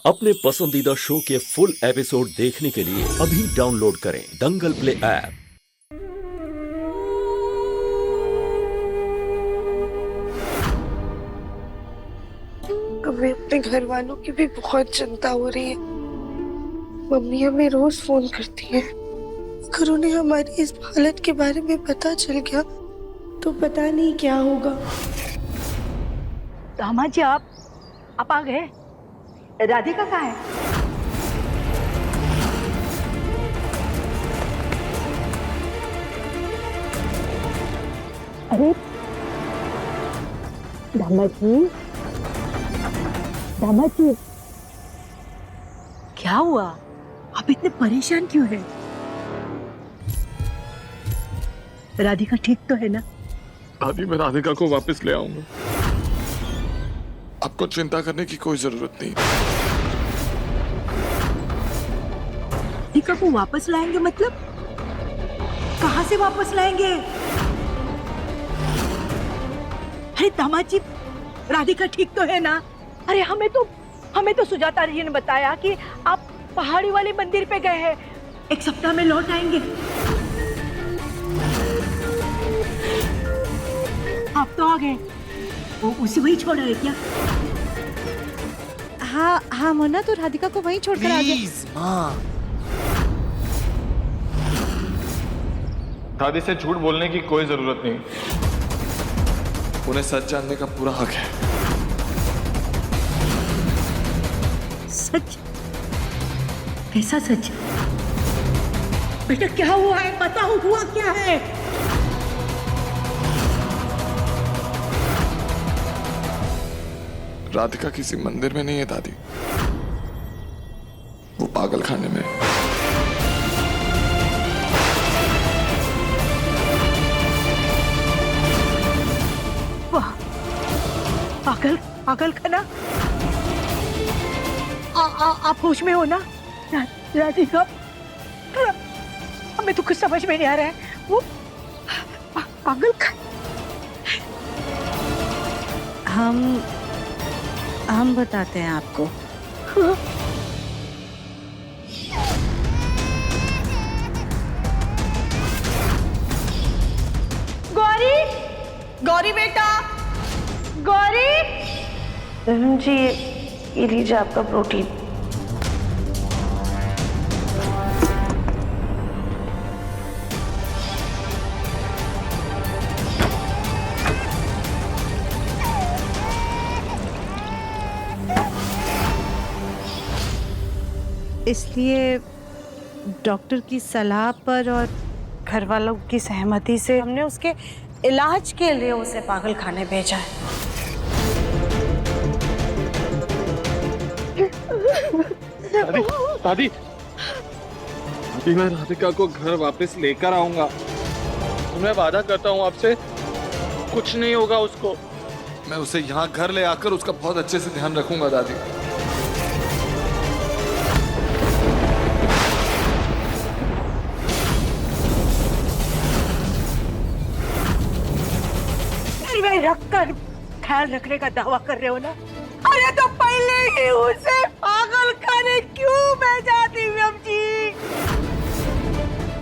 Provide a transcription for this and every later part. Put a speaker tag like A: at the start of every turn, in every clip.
A: अपने पसंदीदा शो के फुल एपिसोड देखने के लिए अभी डाउनलोड करें दंगल प्ले ऐप।
B: हमें अपने घर वालों की भी बहुत चिंता हो रही है। मम्मी हमें रोज फोन करती है। अगर उन्हें हमारी इस हालत के बारे में पता चल गया तो पता नहीं क्या होगा।
C: दामाद जी आप आ गए। राधिका कहाँ है? अरे दामाद जी क्या हुआ? आप इतने परेशान क्यों हैं? राधिका ठीक तो है ना?
D: दादी, मैं राधिका को वापस ले आऊंगा। आपको चिंता करने की कोई जरूरत नहीं।
C: राधिका को वापस लाएंगे मतलब? कहाँ से वापस लाएंगे? अरे दामाद जी, राधिका ठीक तो है ना? अरे हमें तो सुजाता जी ने बताया कि आप पहाड़ी वाले मंदिर पे गए हैं, 1 सप्ताह में लौट आएंगे। आप तो आ गए, वो उसे वही छोड़ा है क्या?
E: हाँ मोना, तो राधिका को वहीं छोड़कर आ गए।
D: माँ, दादी से झूठ बोलने की कोई जरूरत नहीं। उन्हें सच जानने का पूरा हक है।
C: सच? कैसा सच? बेटा क्या हुआ है? बताओ, हुआ क्या है?
D: राधिका किसी मंदिर में नहीं है दादी, वो पागल खाने में है।
C: वाह, पागल खाना। आप होश में हो ना? राधिका, हमें तो कुछ समझ में नहीं आ रहा है। वो पागल खाना।
E: हम बताते हैं आपको।
B: गौरी बेटा,
C: गौरी!
B: धर्म जी, ये लीजिए आपका प्रोटीन।
E: इसलिए डॉक्टर की सलाह पर और घर वालों की सहमति से हमने उसके इलाज के लिए उसे पागल खाने भेजा है।
D: दादी, मैं राधिका को घर वापस लेकर आऊंगा। मैं वादा करता हूँ आपसे, कुछ नहीं होगा उसको। मैं उसे यहाँ घर ले आकर उसका बहुत अच्छे से ध्यान रखूंगा दादी।
C: रखकर ख्याल रखने का दावा कर रहे हो ना? अरे तो पहले ही उसे पागल खाने क्यों भेजा दिव्यम जी?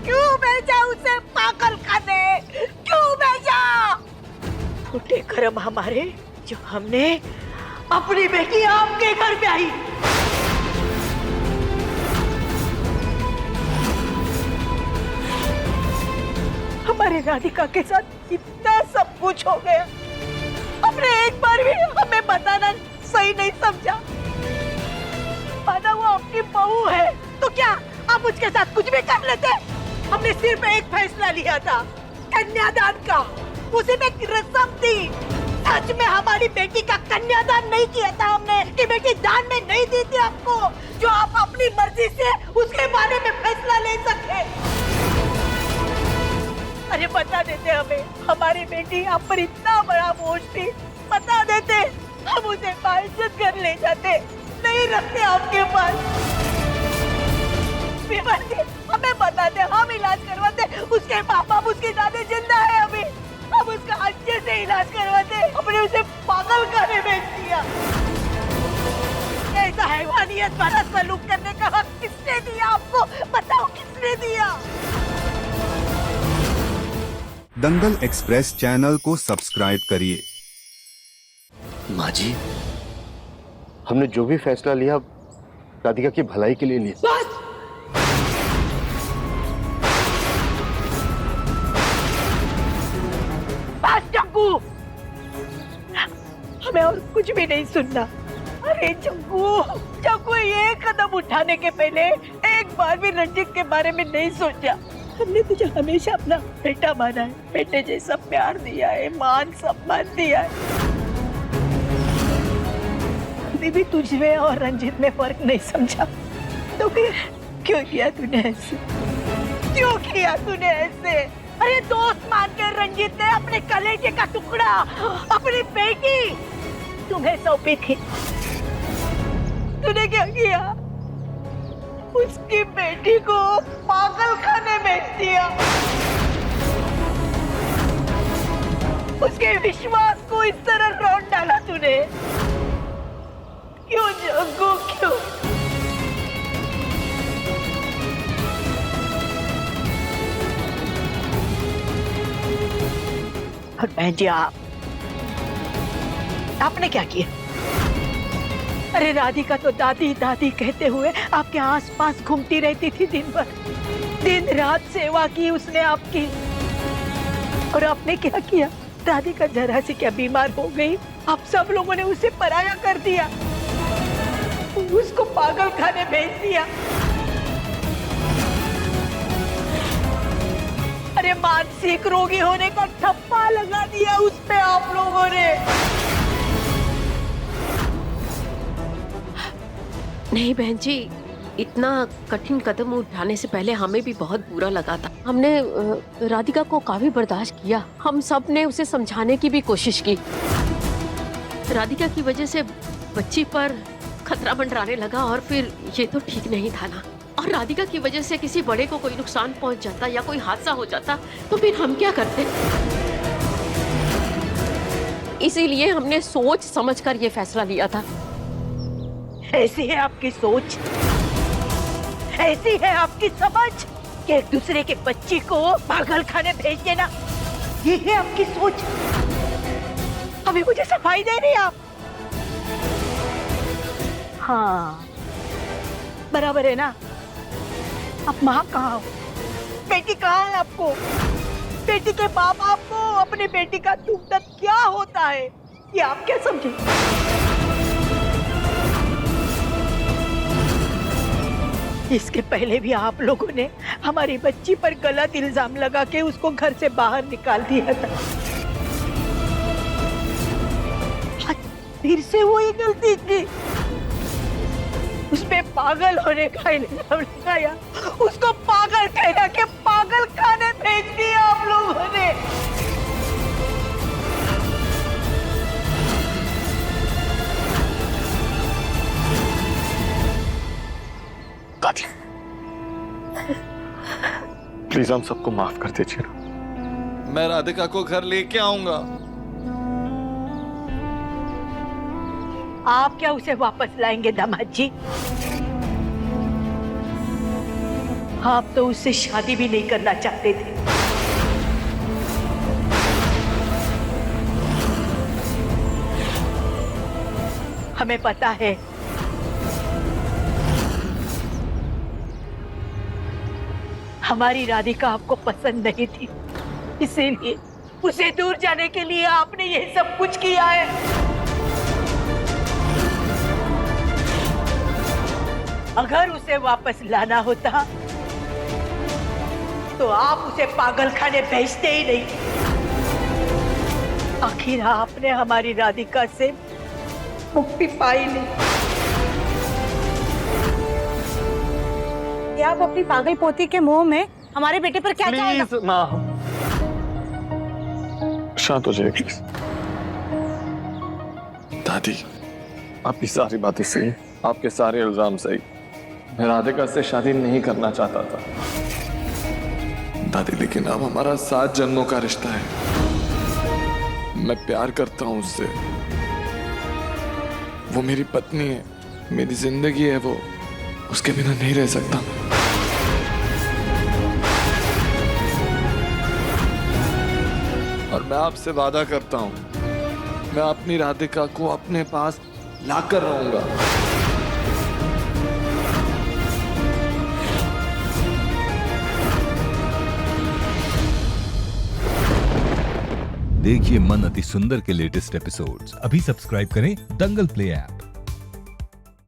C: क्यों भेजा उसे पागल खाने? क्यों भेजा? फूटे कर्म हमारे, जो हमने अपनी बेटी आपके घर पे आई। हमारे राधिका के साथ इतना सब कुछ हो गया, हमने एक बार भी हमें बताना सही नहीं समझा। माना वो आपकी बहू है तो क्या आप उसके साथ कुछ भी कर लेते? हमने सिर्फ एक फैसला लिया था, कन्यादान का। उसी में एक रस्म थी। सच में हमारी बेटी का कन्यादान नहीं किया था हमने, कि बेटी दान में नहीं दी थी आपको, जो आप अपनी मर्जी से उसके बारे में फैसला ले सके। अरे बता देते हमें, हमारी बेटी आप पर इतना बड़ा बोझ थी, बता देते, हम उसे बाइज्जत कर ले जाते, नहीं रखते आपके पास। हमें बता दे, हम इलाज करवाते, उसके माँ बाप उसके दादे जिंदा है अभी, हम उसका अच्छे से इलाज करवाते, हमने उसे पागल खाने भेज दिया। ऐसा हैवानियत वाला सलूक करने का हक किसने दिया आपको? बताओ किसने दिया?
F: दंगल एक्सप्रेस चैनल को सब्सक्राइब करिए।
G: माँ जी, हमने जो भी फैसला लिया राधिका की भलाई के लिए लिया।
C: बस जग्गू, हमें और कुछ भी नहीं सुनना। अरे जग्गू ये कदम उठाने के पहले एक बार भी रंजीत के बारे में नहीं सोचा। हमने तुझे हमेशा अपना बेटा माना है, बेटे जैसा प्यार दिया है, मान सम्मान दिया है। कभी भी तुझमें और रंजीत में फर्क नहीं समझा, तो फिर क्यों किया तूने ऐसे? क्यों किया तूने ऐसे? अरे दोस्त मान के रंजीत ने अपने कलेजे का टुकड़ा, अपनी बेटी तुम्हें सौंपी थी। तूने क्या किया? उसकी बेटी को पागल खाने भेज दिया। उसके विश्वास को इस तरह रौंद डाला तूने। क्यों जग्गू, क्यों? और बहन जी, आपने क्या किया? अरे राधिका तो दादी दादी कहते हुए आपके आसपास घूमती रहती थी दिन भर, दिन रात सेवा की उसने आपकी। और आपने क्या किया? राधिका जरा से क्या बीमार हो गई, आप सब लोगों ने उसे पराया कर दिया, उसको पागल खाने भेज दिया। अरे मानसिक रोगी होने का ठप्पा लगा दिया उस पे आप लोगों ने।
H: नहीं बहन जी, इतना कठिन कदम उठाने से पहले हमें भी बहुत बुरा लगा था। हमने राधिका को काफी बर्दाश्त किया, हम सब ने उसे समझाने की भी कोशिश की। राधिका की वजह से बच्ची पर खतरा मंडराने लगा और फिर ये तो ठीक नहीं था ना। और राधिका की वजह से किसी बड़े को कोई नुकसान पहुंच जाता या कोई हादसा हो जाता तो फिर हम क्या करते? इसीलिए हमने सोच समझकर ये फैसला लिया था।
C: ऐसी है आपकी सोच, ऐसी है आपकी समझ कि एक दूसरे के बच्ची को पागल खाने भेज देना, ये है आपकी सोच। अभी मुझे सफाई दे रही आप? हाँ बराबर है ना। आप माँ कहाँ हो? बेटी कहाँ है आपको? बेटी के बाप आपको अपनी बेटी का दुख दर्द क्या होता है ये आप क्या समझे? इसके पहले भी आप लोगों ने हमारी बच्ची पर गलत इल्जाम लगा के उसको घर से बाहर निकाल दिया था। आज फिर से वही गलती की, उसपे पागल होने का इल्जाम लगाया, उसको पागल कहना के पागल खाने भेज दिया आप लोगों ने।
D: दादी, प्लीज हम सबको माफ कर दीजिए ना। मैं राधिका को घर लेके आऊंगा।
C: आप क्या उसे वापस लाएंगे दामाद जी? आप तो उससे शादी भी नहीं करना चाहते थे। हमें पता है हमारी राधिका आपको पसंद नहीं थी, इसीलिए उसे दूर जाने के लिए आपने ये सब कुछ किया है। अगर उसे वापस लाना होता तो आप उसे पागल खाने भेजते ही नहीं। आखिर आपने हमारी राधिका से मुक्ति पाई नहीं।
E: आप अपनी पागल पोती के मुंह में हमारे बेटे पर क्या चाहेगा?
D: प्लीज माँ, शांत हो जाइए प्लीज। दादी, आपकी सारी बातें सही, आपके सारे इल्जाम सही। मैं राधिका से शादी नहीं करना चाहता था दादी, लेकिन अब हमारा 7 जन्मों का रिश्ता है। मैं प्यार करता हूं उससे, वो मेरी पत्नी है, मेरी जिंदगी है वो, उसके बिना नहीं रह सकता। और मैं आपसे वादा करता हूं, मैं अपनी राधिका को अपने पास लाकर रहूंगा।
I: देखिए मन अति सुंदर के लेटेस्ट एपिसोड्स अभी सब्सक्राइब करें दंगल प्ले ऐप।